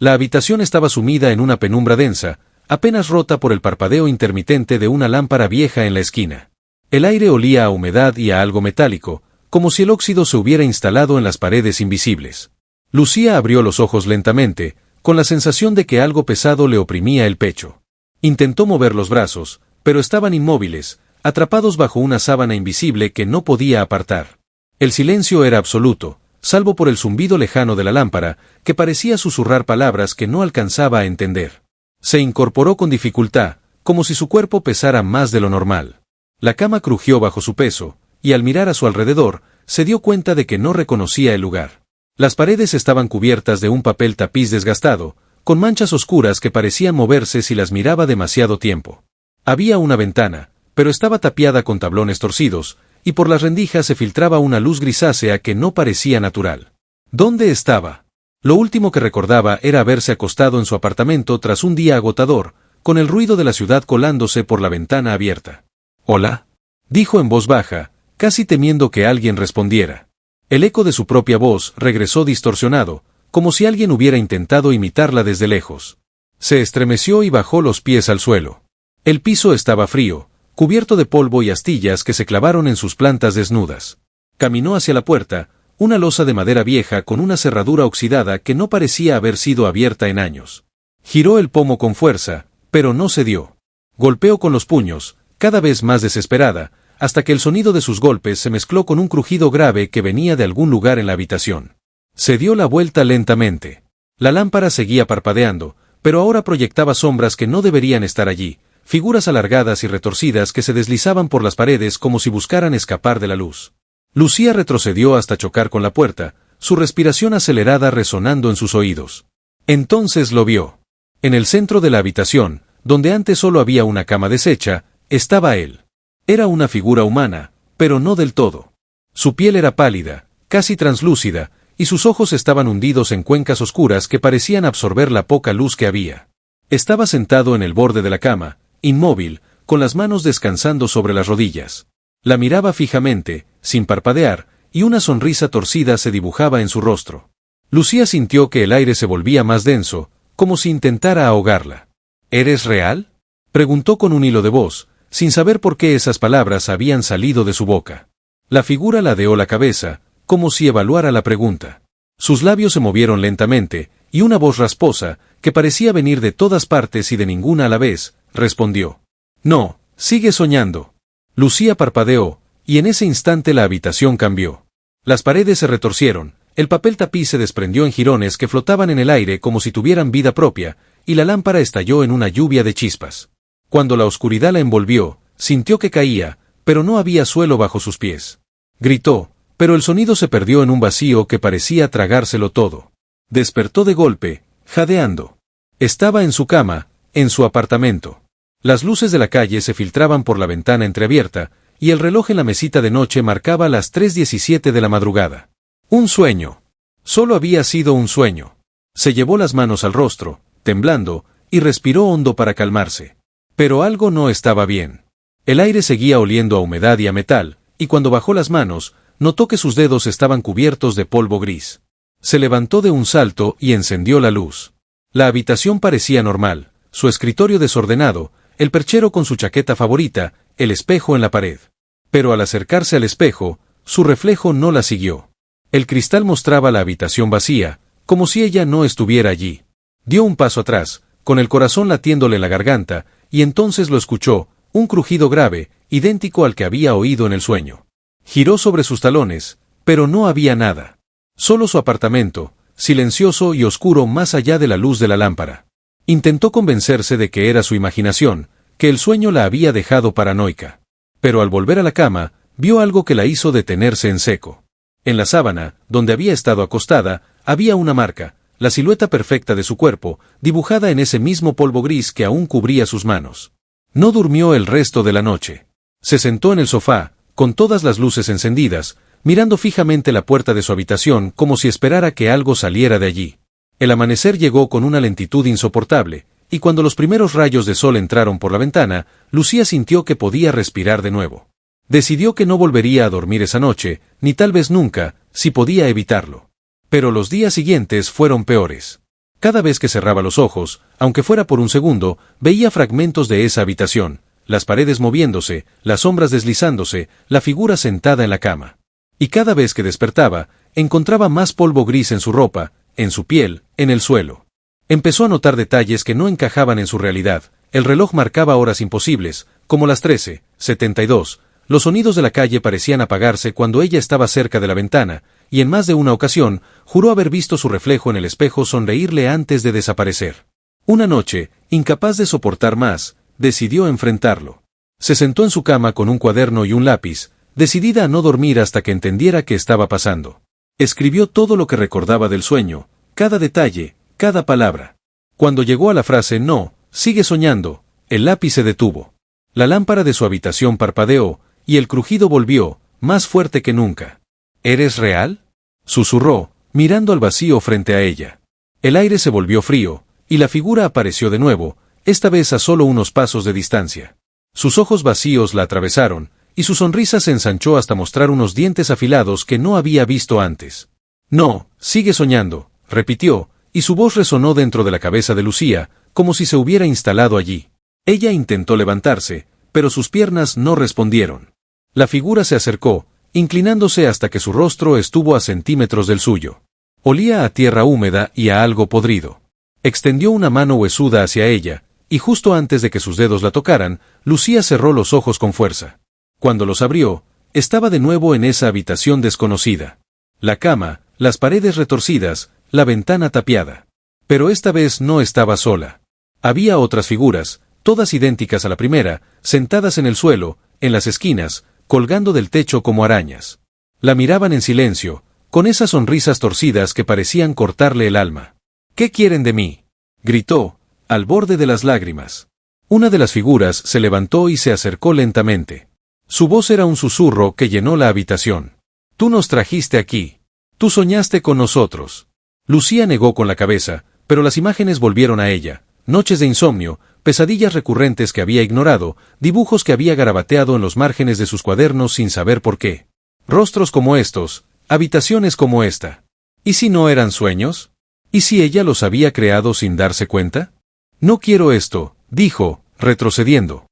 La habitación estaba sumida en una penumbra densa, apenas rota por el parpadeo intermitente de una lámpara vieja en la esquina. El aire olía a humedad y a algo metálico, como si el óxido se hubiera instalado en las paredes invisibles. Lucía abrió los ojos lentamente, con la sensación de que algo pesado le oprimía el pecho. Intentó mover los brazos, pero estaban inmóviles, atrapados bajo una sábana invisible que no podía apartar. El silencio era absoluto, salvo por el zumbido lejano de la lámpara, que parecía susurrar palabras que no alcanzaba a entender. Se incorporó con dificultad, como si su cuerpo pesara más de lo normal. La cama crujió bajo su peso, y al mirar a su alrededor, se dio cuenta de que no reconocía el lugar. Las paredes estaban cubiertas de un papel tapiz desgastado, con manchas oscuras que parecían moverse si las miraba demasiado tiempo. Había una ventana, pero estaba tapiada con tablones torcidos, y por las rendijas se filtraba una luz grisácea que no parecía natural. ¿Dónde estaba? Lo último que recordaba era haberse acostado en su apartamento tras un día agotador, con el ruido de la ciudad colándose por la ventana abierta. «¿Hola?», dijo en voz baja, casi temiendo que alguien respondiera. El eco de su propia voz regresó distorsionado, como si alguien hubiera intentado imitarla desde lejos. Se estremeció y bajó los pies al suelo. El piso estaba frío, cubierto de polvo y astillas que se clavaron en sus plantas desnudas. Caminó hacia la puerta, una losa de madera vieja con una cerradura oxidada que no parecía haber sido abierta en años. Giró el pomo con fuerza, pero no cedió. Golpeó con los puños, cada vez más desesperada, hasta que el sonido de sus golpes se mezcló con un crujido grave que venía de algún lugar en la habitación. Se dio la vuelta lentamente. La lámpara seguía parpadeando, pero ahora proyectaba sombras que no deberían estar allí, figuras alargadas y retorcidas que se deslizaban por las paredes como si buscaran escapar de la luz. Lucía retrocedió hasta chocar con la puerta, su respiración acelerada resonando en sus oídos. Entonces lo vio. En el centro de la habitación, donde antes solo había una cama deshecha, estaba él. Era una figura humana, pero no del todo. Su piel era pálida, casi translúcida, y sus ojos estaban hundidos en cuencas oscuras que parecían absorber la poca luz que había. Estaba sentado en el borde de la cama, inmóvil, con las manos descansando sobre las rodillas. La miraba fijamente, sin parpadear, y una sonrisa torcida se dibujaba en su rostro. Lucía sintió que el aire se volvía más denso, como si intentara ahogarla. ¿Eres real?, preguntó con un hilo de voz, sin saber por qué esas palabras habían salido de su boca. La figura ladeó la cabeza, como si evaluara la pregunta. Sus labios se movieron lentamente, y una voz rasposa, que parecía venir de todas partes y de ninguna a la vez, respondió. «No, sigue soñando». Lucía parpadeó, y en ese instante la habitación cambió. Las paredes se retorcieron, el papel tapiz se desprendió en jirones que flotaban en el aire como si tuvieran vida propia, y la lámpara estalló en una lluvia de chispas. Cuando la oscuridad la envolvió, sintió que caía, pero no había suelo bajo sus pies. Gritó, pero el sonido se perdió en un vacío que parecía tragárselo todo. Despertó de golpe, jadeando. Estaba en su cama, en su apartamento. Las luces de la calle se filtraban por la ventana entreabierta, y el reloj en la mesita de noche marcaba las 3:17 de la madrugada. Un sueño. Solo había sido un sueño. Se llevó las manos al rostro, temblando, y respiró hondo para calmarse. Pero algo no estaba bien. El aire seguía oliendo a humedad y a metal, y cuando bajó las manos, notó que sus dedos estaban cubiertos de polvo gris. Se levantó de un salto y encendió la luz. La habitación parecía normal, su escritorio desordenado, el perchero con su chaqueta favorita, el espejo en la pared. Pero al acercarse al espejo, su reflejo no la siguió. El cristal mostraba la habitación vacía, como si ella no estuviera allí. Dio un paso atrás, con el corazón latiéndole en la garganta, y entonces lo escuchó, un crujido grave, idéntico al que había oído en el sueño. Giró sobre sus talones, pero no había nada. Solo su apartamento, silencioso y oscuro más allá de la luz de la lámpara. Intentó convencerse de que era su imaginación, que el sueño la había dejado paranoica. Pero al volver a la cama, vio algo que la hizo detenerse en seco. En la sábana, donde había estado acostada, había una marca, la silueta perfecta de su cuerpo, dibujada en ese mismo polvo gris que aún cubría sus manos. No durmió el resto de la noche. Se sentó en el sofá, con todas las luces encendidas, mirando fijamente la puerta de su habitación como si esperara que algo saliera de allí. El amanecer llegó con una lentitud insoportable, y cuando los primeros rayos de sol entraron por la ventana, Lucía sintió que podía respirar de nuevo. Decidió que no volvería a dormir esa noche, ni tal vez nunca, si podía evitarlo. Pero los días siguientes fueron peores. Cada vez que cerraba los ojos, aunque fuera por un segundo, veía fragmentos de esa habitación, las paredes moviéndose, las sombras deslizándose, la figura sentada en la cama. Y cada vez que despertaba, encontraba más polvo gris en su ropa, en su piel, en el suelo. Empezó a notar detalles que no encajaban en su realidad. El reloj marcaba horas imposibles, como las 13:72. Los sonidos de la calle parecían apagarse cuando ella estaba cerca de la ventana, y en más de una ocasión, juró haber visto su reflejo en el espejo sonreírle antes de desaparecer. Una noche, incapaz de soportar más, decidió enfrentarlo. Se sentó en su cama con un cuaderno y un lápiz, decidida a no dormir hasta que entendiera qué estaba pasando. Escribió todo lo que recordaba del sueño, cada detalle, cada palabra. Cuando llegó a la frase «No, sigue soñando», el lápiz se detuvo. La lámpara de su habitación parpadeó, y el crujido volvió, más fuerte que nunca. ¿Eres real?, susurró, mirando al vacío frente a ella. El aire se volvió frío, y la figura apareció de nuevo, esta vez a solo unos pasos de distancia. Sus ojos vacíos la atravesaron, y su sonrisa se ensanchó hasta mostrar unos dientes afilados que no había visto antes. «No, sigue soñando», repitió, y su voz resonó dentro de la cabeza de Lucía, como si se hubiera instalado allí. Ella intentó levantarse, pero sus piernas no respondieron. La figura se acercó, inclinándose hasta que su rostro estuvo a centímetros del suyo. Olía a tierra húmeda y a algo podrido. Extendió una mano huesuda hacia ella, y justo antes de que sus dedos la tocaran, Lucía cerró los ojos con fuerza. Cuando los abrió, estaba de nuevo en esa habitación desconocida. La cama, las paredes retorcidas, la ventana tapiada. Pero esta vez no estaba sola. Había otras figuras, todas idénticas a la primera, sentadas en el suelo, en las esquinas, colgando del techo como arañas. La miraban en silencio, con esas sonrisas torcidas que parecían cortarle el alma. «¿Qué quieren de mí?», gritó, al borde de las lágrimas. Una de las figuras se levantó y se acercó lentamente. Su voz era un susurro que llenó la habitación. «Tú nos trajiste aquí. Tú soñaste con nosotros». Lucía negó con la cabeza, pero las imágenes volvieron a ella. Noches de insomnio, pesadillas recurrentes que había ignorado, dibujos que había garabateado en los márgenes de sus cuadernos sin saber por qué. Rostros como estos, habitaciones como esta. ¿Y si no eran sueños? ¿Y si ella los había creado sin darse cuenta? «No quiero esto», dijo, retrocediendo.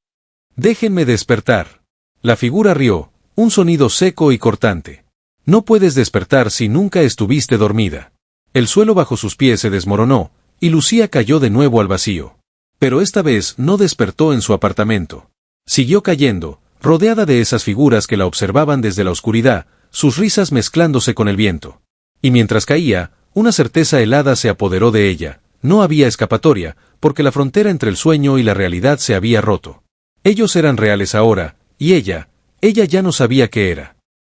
«Déjenme despertar». La figura rió, un sonido seco y cortante. «No puedes despertar si nunca estuviste dormida». El suelo bajo sus pies se desmoronó, y Lucía cayó de nuevo al vacío. Pero esta vez no despertó en su apartamento. Siguió cayendo, rodeada de esas figuras que la observaban desde la oscuridad, sus risas mezclándose con el viento. Y mientras caía, una certeza helada se apoderó de ella. No había escapatoria, porque la frontera entre el sueño y la realidad se había roto. Ellos eran reales ahora, y ella ya no sabía qué era.